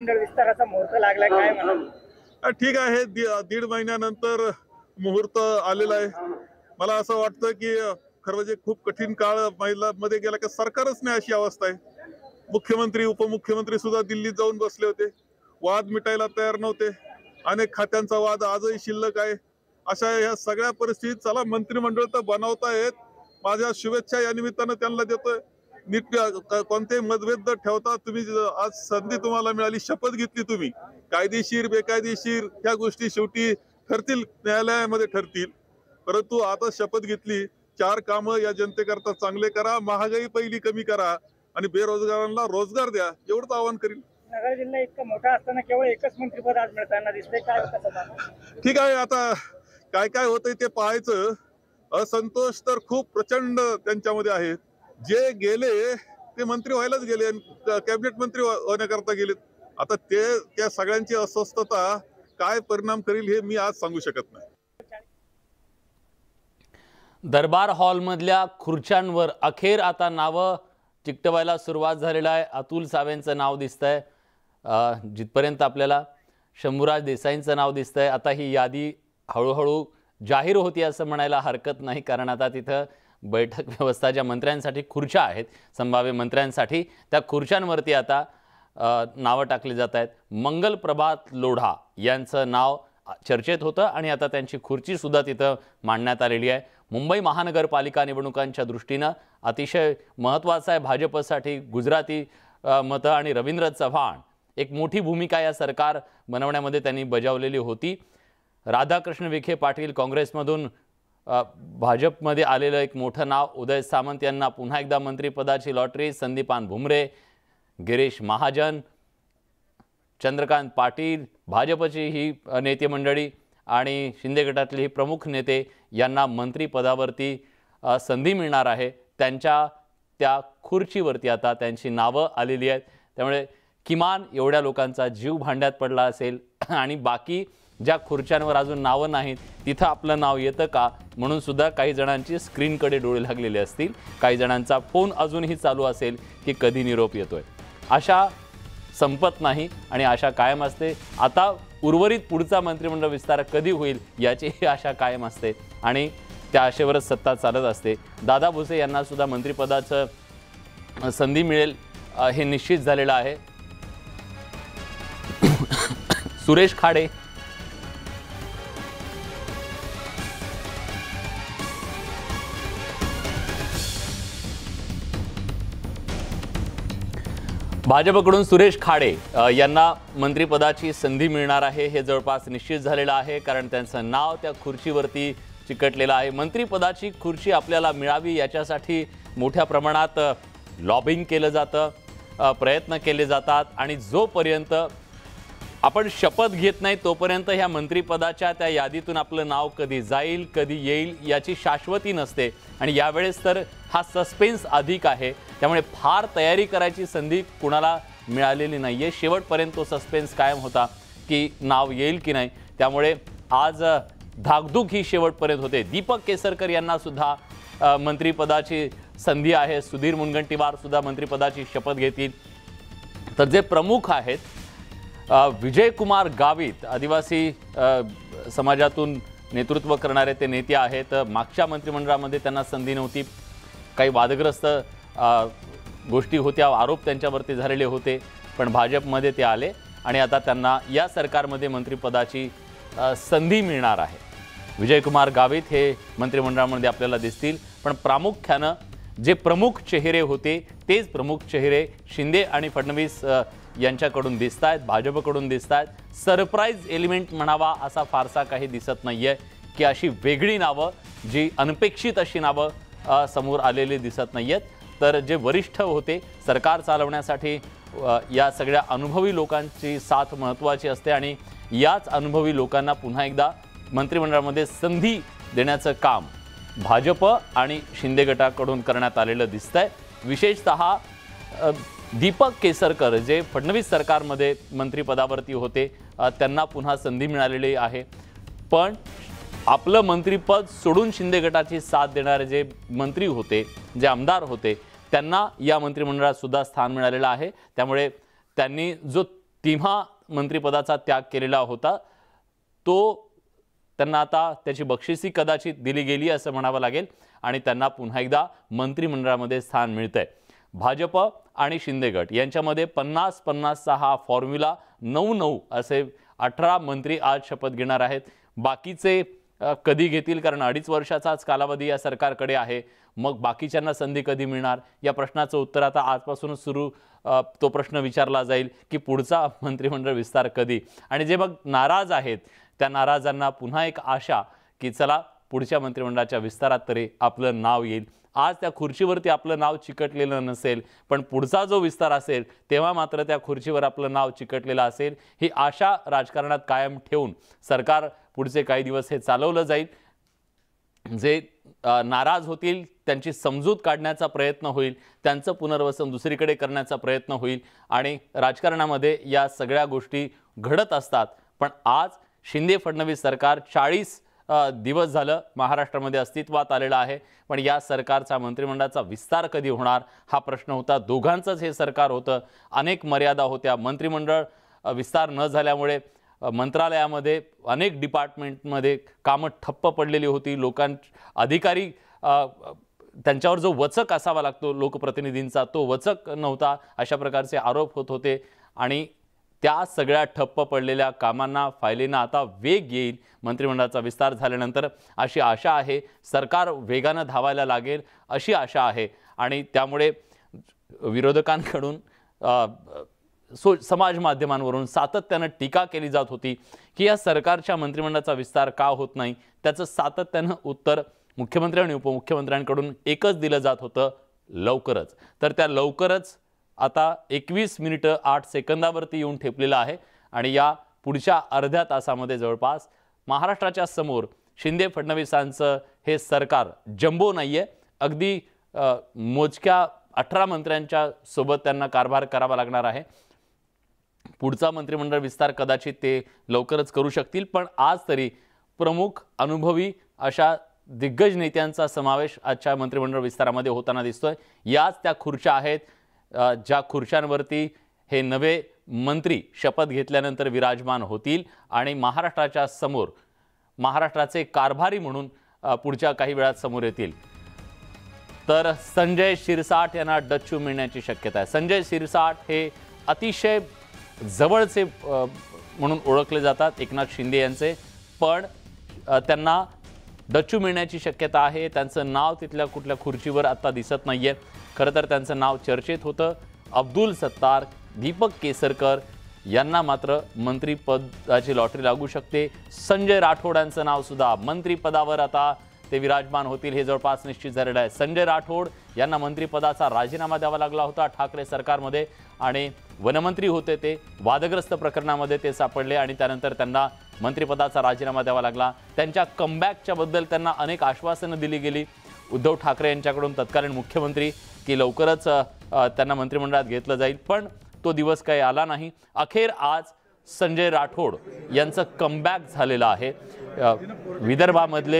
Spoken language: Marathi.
मंडळ विस्ताराचा मुहूर्त लागलाय, काय म्हणाल? ठीक आहे, दीड महिन्यानंतर मुहूर्त आलेला आहे. मला असं वाटतं की खरं म्हणजे खूप कठीण काळ मध्ये गेला की सरकारच नाही अशी अवस्था आहे. मुख्यमंत्री उपमुख्यमंत्री सुद्धा दिल्लीत जाऊन बसले होते, वाद मिटायला तयार नव्हते. अनेक खात्यांचा वाद आजही शिल्लक आहे. अशा या सगळ्या परिस्थितीत चला मंत्रिमंडळ तर बनवतायत, माझ्या शुभेच्छा या निमित्तानं त्यांना देतोय. नीट कोणतेही मतभेद ठेवता तुम्ही आज संधी तुम्हाला मिळाली, शपथ घेतली तुम्ही, कायदेशीर बेकायदेशीर ह्या गोष्टी शेवटी ठरतील, न्यायालयामध्ये ठरतील. परंतु आता शपथ घेतली, 4 कामं या जनतेकरता चांगले करा, महागाई पहिली कमी करा आणि बेरोजगारांना रोजगार द्या, एवढंच आवाहन करीन. नगर जिल्हा इतका मोठा असताना केवळ एकच मंत्रिपद आज मिळताना दिसते, काय कसं? ठीक आहे, आता काय काय होतंय ते पाहायचं. असंतोष तर खूप प्रचंड त्यांच्यामध्ये आहे. जे गेले ते मंत्री व्हायलाच गेले, कॅबिनेट मंत्री होण्याकरता गेलेत. आता ते त्या सगळ्यांची अस्वस्थता काय परिणाम करेल हे मी आज सांगू शकत नाही. दरबार हॉलमधल्या खुर्च्यांवर अखेर आता नावं चिकटवायला सुरुवात झालेला आहे. अतुल सावेंचं नाव दिसतंय, जिथपर्यंत आपल्याला शंभूराज देसाईंचं नाव दिसतंय. आता ही यादी हळूहळू जाहीर होती असं म्हणायला हरकत नाही, कारण आता तिथं बैठक व्यवस्था ज्या मंत्र्यांसाठी खुर्च्या आहेत, संभाव्य मंत्र्यांसाठी, त्या खुर्च्यांवरती आता नावं टाकली जात आहेत. मंगल प्रभात लोढा यांचं नाव चर्चेत होतं आणि आता त्यांची खुर्चीसुद्धा तिथं मांडण्यात आलेली आहे. मुंबई महानगरपालिका निवडणुकांच्या दृष्टीनं अतिशय महत्त्वाचं आहे भाजपसाठी गुजराती मतं, आणि रवींद्र चव्हाण एक मोठी भूमिका या सरकार बनवण्यामध्ये त्यांनी बजावलेली होती. राधाकृष्ण विखे पाटील काँग्रेसमधून भाजपमध्ये आलेलं एक मोठं नाव. उदय सामंत यांना पुन्हा एकदा मंत्रिपदाची लॉटरी. संदीपान भुमरे, गिरीश महाजन, चंद्रकांत पाटील, भाजपची ही नेते मंडळी आणि शिंदे गटातले ही प्रमुख नेते यांना मंत्रिपदावरती संधी मिळणार आहे. त्यांच्या त्या खुर्चीवरती आता त्यांची नावं आलेली आहेत. त्यामुळे किमान एवढ्या लोकांचा जीव भांड्यात पडला असेल आणि बाकी ज्या खुर्च्यांवर अजून नावं नाहीत तिथं आपलं नाव येतं का म्हणून सुद्धा काही जणांची स्क्रीनकडे डोळे लागलेले असतील. काही जणांचा फोन अजूनही चालू असेल की कधी निरोप येतोय. आशा संपत नाही आणि आशा कायम असते. आता उर्वरित पुढचा मंत्रिमंडळ विस्तार कधी होईल याची आशा कायम असते आणि त्या आशेवरच सत्ता चालत असते. दादा भुसे यांना सुद्धा मंत्रिपदाचं संधी मिळेल हे निश्चित झालेलं आहे. सुरेश खाडे, भाजपकडून सुरेश खाडे यांना मंत्रिपदाची संधी मिळणार आहे हे जवळपास निश्चित झालेलं आहे, कारण त्यांचं नाव त्या खुर्चीवरती चिकटलेलं आहे. मंत्रिपदाची खुर्ची आपल्याला मिळावी याच्यासाठी मोठ्या प्रमाणात लॉबिंग केलं जातं, प्रयत्न केले जातात आणि जोपर्यंत आपण शपथ घेत नाही तोपर्यंत ह्या मंत्रिपदाच्या त्या यादीतून आपलं नाव कधी जाईल कधी येईल याची शाश्वती नसते. आणि यावेळेस तर हा सस्पेन्स अधिक आहे, त्यामुळे फार तयारी करायची संधी कुणाला मिळालेली नाही आहे. शेवटपर्यंत तो सस्पेन्स कायम होता की नाव येईल की नाही. त्यामुळे आज धाकधूक ही शेवटपर्यंत होते. दीपक केसरकर यांना सुद्धा मंत्रिपदाची संधी आहे. सुधीर मुनगंटीवार सुद्धा मंत्रिपदाची शपथ घेतील. तर जे प्रमुख आहेत, विजयकुमार गावित आदिवासी समाजातून नेतृत्व करणारे ते नेते आहेत. मागच्या मंत्रिमंडळामध्ये त्यांना संधी नव्हती, काही वादग्रस्त गोष्टी होत्या, आरोप त्यांच्यावरती झालेले होते, पण भाजपमध्ये ते आले आणि आता त्यांना या सरकारमध्ये मंत्रिपदाची संधी मिळणार आहे. विजयकुमार गावित हे मंत्रिमंडळामध्ये आपल्याला दिसतील, पण प्रामुख्यानं जे प्रमुख चेहरे होते तेच प्रमुख चेहरे शिंदे आणि फडणवीस यांच्याकडून दिसत आहेत, भाजपकडून दिसत आहेत. सरप्राईज एलिमेंट म्हणावा असा फारसा काही दिसत नाही आहे की अशी वेगळी नावं, जी अनपेक्षित अशी नावं समोर आलेली दिसत नाही आहेत. तर जे वरिष्ठ होते सरकार चालवण्यासाठी या सगळ्या अनुभवी लोकांची साथ महत्त्वाची असते आणि याच अनुभवी लोकांना पुन्हा एकदा मंत्रिमंडळामध्ये संधी देण्याचं काम भाजप आणि शिंदे गटाकडून करण्यात आलेलं दिसतंय. विशेषतः दीपक केसरकर जे फडणवीस सरकारमध्ये मंत्रिपदावरती होते त्यांना पुन्हा संधी मिळालेली आहे, पण आपलं मंत्रिपद सोडून शिंदे गटाची साथ देणारे जे मंत्री होते, जे आमदार होते, त्यांना या मंत्रिमंडळात सुद्धा स्थान मिळालेलं आहे. त्यामुळे त्यांनी जो तिम्हा मंत्रिपदाचा त्याग केलेला होता तो त्यांना आता त्याची बक्षिसी कदाचित दिली गेली असं म्हणावं लागेल आणि त्यांना पुन्हा एकदा मंत्रिमंडळामध्ये स्थान मिळतंय. भाजप आणि शिंदे गट यांच्यामध्ये 50-50चा हा फॉर्म्युला 9-9 असे 18 मंत्री आज शपथ घेणार आहेत. बाकीचे कधी घेतील, कारण 2.5 वर्षाचाच कालावधी या सरकारकडे आहे. मग बाकीच्यांना संधी कधी मिळणार या प्रश्नाचं उत्तर आता आजपासूनच तो प्रश्न विचारला जाईल की पुढचा मंत्रिमंडळ विस्तार कधी. आणि जे मग नाराज आहेत त्या नाराजांना पुन्हा एक आशा की चला पुढच्या मंत्रिमंडळाच्या विस्तारात तरी आपलं नाव येईल. आज त्या खुर्चीवरती आपलं नाव चिकटलेलं नसेल, पण पुढचा जो विस्तार असेल तेव्हा मात्र त्या खुर्चीवर आपलं नाव चिकटलेलं असेल. ही आशा राजकारणात कायम ठेवून सरकार पुढचे काही दिवस हे चालवलं जाईल. जे नाराज होतील त्यांची समजूत काढण्याचा प्रयत्न होईल, त्यांचं पुनर्वसन दुसरीकडे करण्याचा प्रयत्न होईल आणि राजकारणामध्ये या सगळ्या गोष्टी घडत असतात. पण आज शिंदे फडणवीस सरकार 40 दिवस झालं महाराष्ट्रामध्ये अस्तित्वात आलेलं आहे. पण या सरकारचा मंत्रिमंडळाचा विस्तार कधी होणार हा प्रश्न होता. दोघांचंच हे सरकार होतं, अनेक मर्यादा होत्या. मंत्रिमंडळ विस्तार न झाल्यामुळे मंत्रालयामध्ये अनेक डिपार्टमेंटमध्ये कामं ठप्प पडलेली होती. अधिकारी त्यांच्यावर जो वचक असावा लागतो लोकप्रतिनिधींचा तो वचक नव्हता, अशा प्रकारचे आरोप होत होते. आणि त्या सगळ्या ठप्प पडलेल्या कामांना फायलींना आता वेग येईल मंत्रिमंडळाचा विस्तार झाल्यानंतर अशी आशा आहे. सरकार वेगानं धावायला लागेल अशी आशा आहे. आणि त्यामुळे विरोधकांकडून समाज माध्यमांवरून सातत्यानं टीका केली जात होती की या सरकारच्या मंत्रिमंडळाचा विस्तार का होत नाही. त्याचं सातत्यानं उत्तर मुख्यमंत्री आणि उपमुख्यमंत्र्यांकडून एकच दिलं जात होतं, लवकरच. तर त्या लवकरच आता 21 मिनिटं 8 सेकंदावरती येऊन ठेपलेलं आहे. आणि या पुढच्या अर्ध्या तासामध्ये जवळपास महाराष्ट्राच्या समोर शिंदे फडणवीसांचं हे सरकार जम्बो नाहीये. अगदी मोजक्या 18 मंत्र्यांच्या सोबत त्यांना कारभार करावा लागणार आहे. पुढचा मंत्रिमंडळ विस्तार कदाचित ते लवकरच करू शकतील, पण आज तरी प्रमुख अनुभवी अशा दिग्गज नेत्यांचा समावेश आजच्या मंत्रिमंडळ विस्तारामध्ये होताना दिसतोय. याच त्या खुर्च्या आहेत ज्या खुर्च्यांवरती हे नवे मंत्री शपथ घेतल्यानंतर विराजमान होतील आणि महाराष्ट्राच्या समोर महाराष्ट्राचे कारभारी म्हणून पुढच्या काही वेळात समोर येतील. तर संजय शिरसाट यांना डच्चू मिळण्याची शक्यता आहे. संजय शिरसाट हे अतिशय जवळचे म्हणून ओळखले जातात एकनाथ शिंदे यांचे, पण त्यांना डच्चू मिळण्याची शक्यता आहे. त्यांचं नाव तिथल्या कुठल्या खुर्चीवर आता दिसत नाहीये. खरं तर त्यांचं नाव चर्चेत होतं. अब्दुल सत्तार, दीपक केसरकर यांना मात्र मंत्रिपदाची लॉटरी लागू शकते. संजय राठोड यांचं नाव सुद्धा मंत्रिपदावर आता ते विराजमान होतील हे जवळपास निश्चित झालेलं आहे. संजय राठोड यांना मंत्रिपदाचा राजीनामा द्यावा लागला होता ठाकरे सरकारमध्ये आणि वनमंत्री होते ते. वादग्रस्त प्रकरणामध्ये ते सापडले आणि त्यानंतर त्यांना मंत्रिपदाचा राजीनामा द्यावा लागला. त्यांच्या कमबॅकच्या बद्दल त्यांना अनेक आश्वासनं दिली गेली उद्धव ठाकरे यांच्याकडून, तत्कालीन मुख्यमंत्री, की लवकरच त्यांना मंत्रिमंडळात घेतलं जाईल. पण तो दिवस काही आला नाही. अखेर आज संजय राठोड यांचं कमबॅक झालेलं आहे. विदर्भामधले